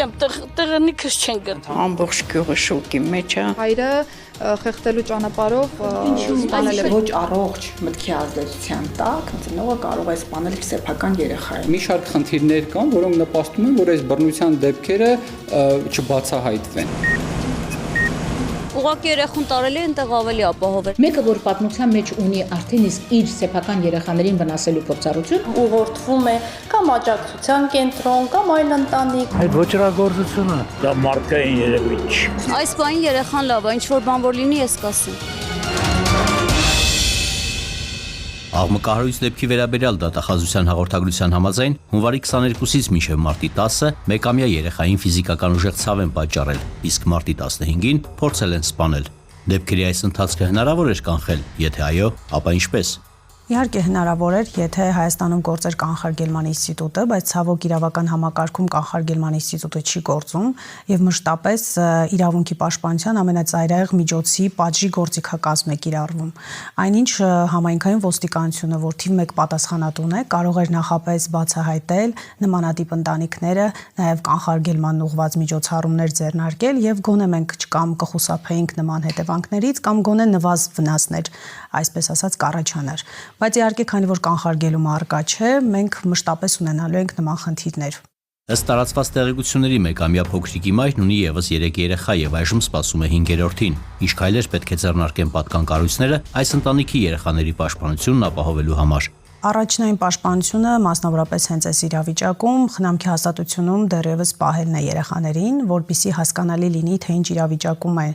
եմ, տղնիկս չեն գտնում։ Ամբողջ գյուղը շոկի մեջ է։ Հայրը խեղդելու ճանապարհով սպանել է։ Ոչ առողջ մտքի ազդեցության տակ ծնողը կարող է սպանել սեփական երեխային։ Մի շարք խնդիրներ կան, որոնք նպաստում են, որ այս բռնության դեպքերը չբացահայտվեն։ Ուղղակի երեխուն տարել է այնտեղ ավելի ապահով է։ Մեկը, որ պատմության մեջ ունի արդեն իսկ իր սեփական երեխաներին վնասելու փորձառություն, ուղղորդվում է կամ աջակցության կենտրոն, կամ այլ ընտանիք։ Այդ ոչռագործությունը դա մարդկային երևույթ չէ։ Այս բանի երեխան լավ է, ինչ որ բան որ լինի, ես կասեմ։ Աղմկահարույց դեպքի վերաբերյալ դատախազության հաղորդագրության համաձայն հունվարի 22-ից մինչև մարտի 10-ը մեկամյա երեխային ֆիզիկական ուժեղ ցավ են պատճառել, իսկ մարտի 15-ին փորձել են սպանել։ Դեպքերի այս ընթացքը հնարավոր էր կանխել, եթե այո, ապա ինչպես։ Իհարկե հնարավոր էր, եթե Հայաստանում գործեր կանխարգելման ինստիտուտը, բայց ցավոք իրավական համակարգում կանխարգելման ինստիտուտը չի գործում եւ մշտապես իրավունքի պաշտպանության ամենածայրահեղ միջոցի պատժի գործիքակազմ է կիրառվում։ Այնինչ համայնքային ոստիկանությունը, որ թիվ 1 պատասխանատուն է, կարող էր նախապես բացահայտել նմանատիպ ընտանիքները, նաեւ կանխարգելման ուղղված միջոցառումներ ձեռնարկել եւ գոնե մենք կամ կխուսափեինք նման հետևանքներից կամ գոնե նվազ վնասներ, այսպես ասած, կառաջանար։ Բայց իհարկե, քանի որ կանխարգելումը առկա չէ, մենք մշտապես ունենալու ենք նման խնդիրներ։ Ըստ տարածված տեղեկությունների մեկամյա փոքրիկի մայրն ունի եւս 3 երեխա եւ այժմ սպասում է 5-րդին։ Ինչ քայլեր պետք է ձեռնարկեն պատկան կառույցները այս ընտանիքի երեխաների պաշտպանությունն ապահովելու համար։ Առաջնային պաշտպանությունը մասնավորապես հենց այս իրավիճակում խնամքի հաստատությունում դեռևս պահելն է երեխաներին, որպեսզի հասկանալի լինի, թե ինչ իրավիճակում է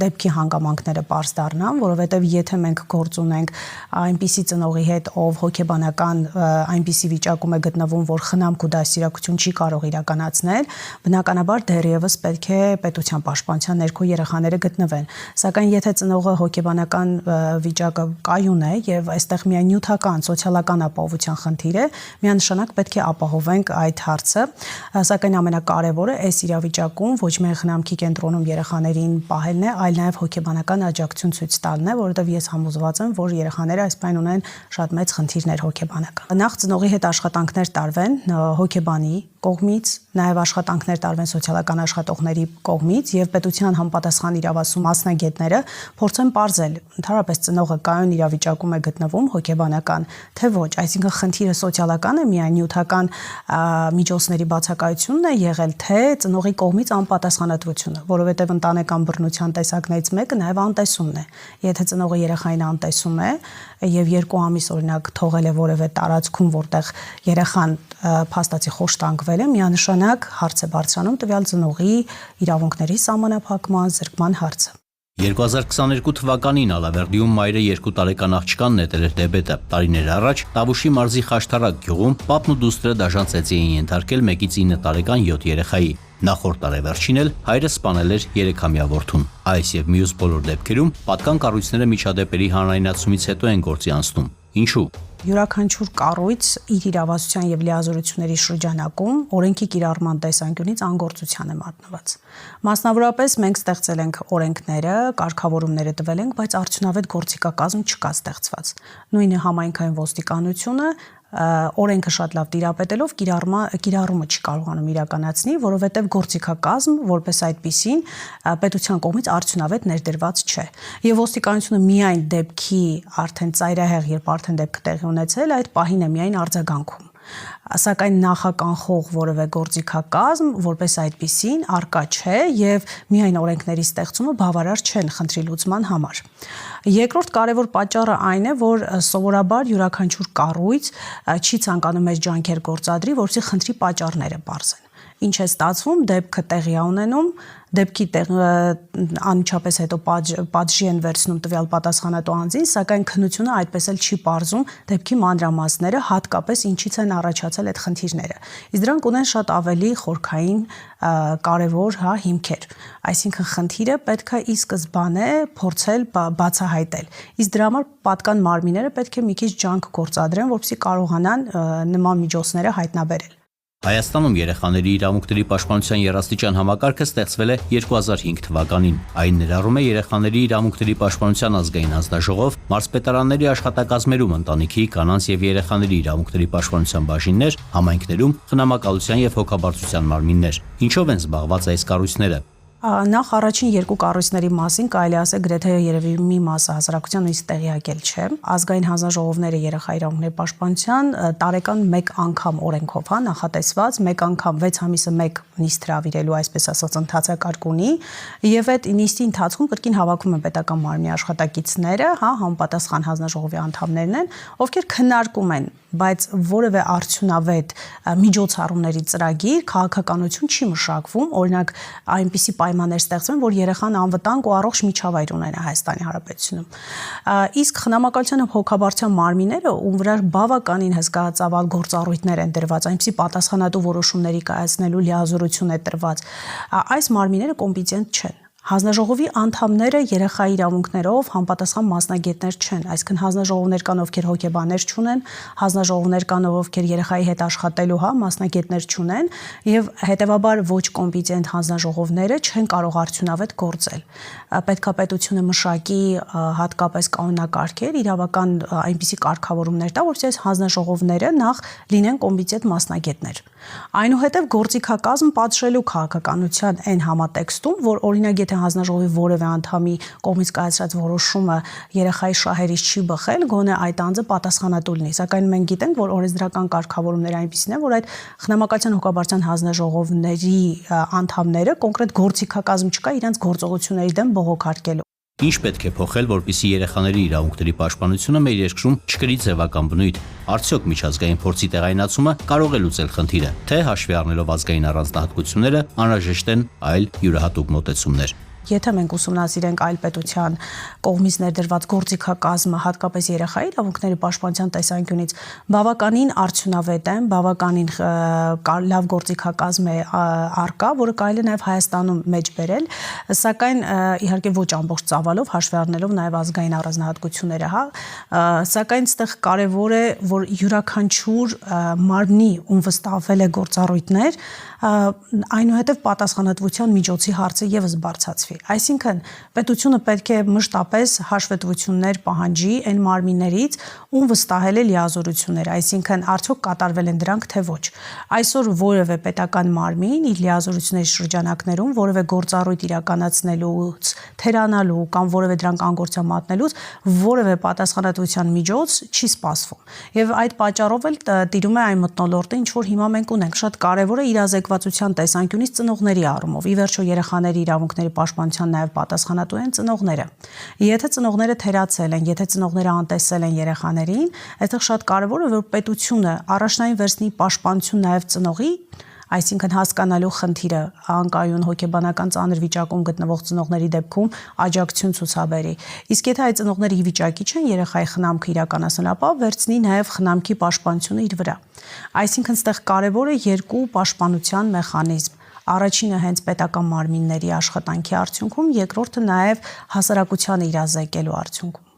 դեպքի հանգամանքները պարզ դառնան, որովհետև եթե մենք գործ ունենք այնպիսի ծնողի հետ, ով հոգեբանական այնպիսի վիճակում է գտնվում, որ խնամք ու դաստիարակություն չի կարող իրականացնել, բնականաբար դեռևս պետք է պետության պաշտպանության ներքո երեխաները գտնվեն։ Սակայն եթե ծնողը հոգեբանական վիճակը կայուն է եւ այստեղ միայն նյութական, սոցիալական ապահովության խնդիր է, միանշանակ պետք է ապահովենք այդ հարցը, սակայն ամենակարևորը այս իրավիճակում ոչ միայն խնամքի կենտրոնում երեխաներին պահելն է, այլ նաև հոգեբանական աջակցություն ցույց տալն է, որովհետև ես համոզված եմ, որ երեխաները այս պայն ունեն շատ մեծ խնդիրներ հոգեբանական։ Նախ ծնողի հետ աշխատանքներ տարվեն հոգեբանի կողմից, նաև աշխատանքներ տարվեն սոցիալական աշխատողների կողմից եւ պետության համապատասխան իրավասու մասնագետները փորձեն պարզել, ընդհանրապես ծնողը կայուն իրավիճակում է գտնվում հոգեբանական, թե ոչ, այսինքն խնդիրը սոցիալական է, միայն նյութական միջոցների բացակայությունն է եղել, թե ծնողի կողմից անպատասխանատվությունը, որովհետև ընտանեկան բռնության տեսակներից մեկը նաև անտեսումն է։ Եթե ծնողը երեխային անտեսում է եւ 2 ամիս օրինակ թողել է որևէ տարածքում, որտեղ երեխան փաստացի խոշտանգվել է, միանշանակ հարց է բարձրանում տվյալ ծնողի իրավունքների սահմանափակման, զրկման հարցը։ 2022 թվականին Ալավերդիում մայրը 2 տարեկան աղջկան նետել էր դեբետը։ Տարիներ առաջ Տավուշի մարզի Խաշթարակ գյուղում պապն ու դուստրը դաժան ծեծի էին ենթարկել 1-ից 9 տարեկան 7 երեխայի։ Նախորդ տարեվերջին էլ հայրը սպանել էր 3-ամյա որդուն։ Այս եւ մյուս բոլոր դեպքերում պատկան կառույցները միջադեպերի հանրայնացումից հետո են գործի անցնում։ Ինչու՞։ Յուրաքանչյուր կառույց իր իրավասության եւ լիազորությունների շրջանակում օրենքի կիրառման տեսանկյունից անգործության է մատնված։ Մասնավորապես մենք ստեղծել ենք օրենքները, կարգավորումները տվել ենք, բայց արդյունավետ գործիքակազմ չկա ստեղծված։ Նույնը համայնքային ոստիկանությունը օրենքը շատ լավ տիրապետելով կիրառումը չի կարողանում իրականացնել, որովհետև գործիքակազմ որպես այդպիսին պետության կողմից արդյունավետ ներդրված չէ։ Եվ ոստիկանությունը միայն դեպքի արդեն ծայրահեղ, երբ արդեն դեպքը տեղի ունեցել, այդ պահին է միայն արձագանքում։ Սակայն նախականխող որևէ գործիքակազմ որպես այդպիսին արկա չէ եւ միայն օրենքների ստեղծումը բավարար չեն խնդրի լուծման համար։ Երկրորդ կարևոր պատճառը այն է, որ սովորաբար յուրաքանչյուր կառույց չի ցանկանում այս ջանքեր գործադրի, որովհետեւ խնդրի պատճառները բարձր են։ Ինչ է ստացվում, դեպքը տեղի է ունենում, դեպքի անմիջապես հետո պատժի են վերցնում տվյալ պատասխանատու անձին, սակայն քննությունը այդպես էլ չի պարզում դեպքի մանրամասները, հատկապես ինչից են առաջացել այդ խնդիրները։ Իսկ դրանք ունեն շատ ավելի խորքային կարևոր հիմքեր։ Այսինքն խնդիրը պետք է ի սկզբանե փորձել բացահայտել։ Իսկ դրա համար պատկան մարմինները պետք է մի քիչ ջանք գործադրեն, որպեսզի կարողանան նման միջոցները հայտնաբերել։ Հայաստանում երեխաների իրավունքների պաշտպանության երաստիճան համակարգը ստեղծվել է 2005 թվականին։ Այն ներառում է երեխաների իրավունքների պաշտպանության ազգային հանձնաժողով, մարզպետարանների աշխատակազմերում ընտանիքի, կանանց եւ երեխաների իրավունքների պաշտպանության բաժիններ, համայնքներում խնամակալության եւ հոգաբարձության մարմիններ։ Ինչով են զբաղված այս կառույցները։ Նախ առաջին երկու կառույցների մասին կարելի ասել գրեթե երևի մի մասը հասարակության նույնիսկ տեղյակել չէ։ Ազգային հանձնաժողովները երեխա իրավունքների պաշտպանության տարեկան մեկ անգամ օրենքով նախատեսված, մեկ անգամ 6 ամիսը մեկ նիստ հրավիրելու, այսպես ասած, ընթացակարգ ունի, եւ այդ նիստի ընթացքում կրկին հավաքում են պետական մարմնի աշխատակիցները, համապատասխան հանձնաժողովի անդամներն են, ովքեր քննարկում են, բայց որևէ արդյունավետ միջոցառումների ծրագիր, քաղաքականություն չի մշակվում, օրինակ այնպիսի պայմաններ ստեղծվեն, որ երեխան անվտանգ ու առողջ միջավայր ունենա Հայաստանի Հանրապետությունում։ Իսկ խնամակալության եւ հոգաբարձության մարմինները, ում վրա բավականին հսկայածավալ գործառույթներ են դրված, այնպիսի պատասխանատու որոշումների կայացնելու լիազորություն է տրված, այս մարմինները կոմպետենտ չեն։ Հանձնաժողովի անդամները երեխայի իրավունքներով համապատասխան մասնագետներ չեն, այսինքն հանձնաժողովներ կան, ովքեր հոգեբաններ չունեն, հանձնաժողովներ կան, ովքեր երեխայի հետ աշխատելու մասնագետներ չունեն, եւ հետեւաբար ոչ կոմպետենտ հանձնաժողովները չեն կարող արդյունավետ գործել։ Պետքա պետությունը մշակի հատկապես կանոնակարգեր, իրավական այնպիսի կարգավորումներ տա, որպեսզի այս հանձնաժողովները նախ լինեն կոմպետենտ մասնագետներ։ Այնուհետև գործիքակազմ պատժելու քաղաքականության այն համատեքստում, որ օրինակ եթե հանձնաժողովի որևէ անդամի կողմից կայացրած որոշումը երեխայի շահերից չի բխել, գոնե այդ անձը պատասխանատու լինի։ Սակայն մենք գիտենք, որ օրենսդրական կարգավորումները այնպիսին են, որ այդ խնամակալության հոգաբարձության հանձնաժողովների անդամները կոնկրետ գործիքակազմ չկա իրենց գործողությունների դեմ բողոքարկելու։ Ինչ պետք է փոխել, որպեսզի երեխաների իրավունքների պաշտպանությունը մեր երկրում չկրի ձևական բնույթ։ Արդյոք միջազգային փորձի տեղայնացումը կարող է լուծել խնդիրը, թե հաշվի առնելով ազգային առանձնահատկությունները անհրաժեշտ են այլ յուրահատուկ մոտեցումներ։ Եթե մենք ուսումնասիրենք այլ պետության կողմից ներդրված գործիքակազմը, հատկապես երեխայի իրավունքների պաշտպանության տեսանկյունից, բավականին արդյունավետ են, բավականին լավ գործիքակազմ է առկա, որը կարելի է նաև Հայաստանում մեջ բերել, սակայն իհարկե ոչ ամբողջ ծավալով, հաշվի առնելով նաև ազգային առանձնահատկությունները, սակայն այստեղ կարևոր է, որ յուրաքանչյուր մարմնի, ում վստահվել է գործառույթներ, այնուհետև պատասխանատվության միջոցի հարցը եւս բարձրացվի։ Այսինքն պետությունը պետք է մշտապես հաշվետվություններ պահանջի այն մարմիններից, ում վստահել է լիազորություններ, այսինքն արդյոք կատարվել են դրանք թե ոչ։ Այսօր որևէ պետական մարմին իր լիազորությունների շրջանակներում որևէ գործառույթ իրականացնելուց, թերանալու կամ որևէ դրանք անգործության մատնելուց որևէ պատասխանատվության միջոց չի սպասվում։ Եվ այդ պատճառով էլ տիրում է այն մթնոլորտը, ինչ որ հիմա մենք ունենք, շատ կարևոր է իրազեկվածության տեսանկյունից ծնողների առումով։ Ի վերջո երեխաների իրավունքների պաշտպանության նաև պատասխանատու են ծնողները։ Եթե ծնողները թերացել են, եթե ծնողները անտեսել են երեխաներին, այստեղ շատ կարևոր է, որ պետությունը առաջնային վերցնի պաշտպանություն նաև ծնողի, այսինքն հասկանալու խնդիրը անկայուն հոգեբանական ծանր վիճակում գտնվող ծնողների դեպքում աջակցություն ցուցաբերի։ Իսկ եթե այդ ծնողները ի վիճակի չեն երեխայի խնամքը իրականացնել, ապա վերցնի նաև խնամքի պաշտպանությունը իր վրա։ Այսինքն այստեղ կարևոր է երկու պաշտպանության մեխանիզմ։ Առաջինը հենց պետական մարմինների աշխատանքի արդյունքում, երկրորդը նաև հասարակությանը իրազեկելու արդյունքում։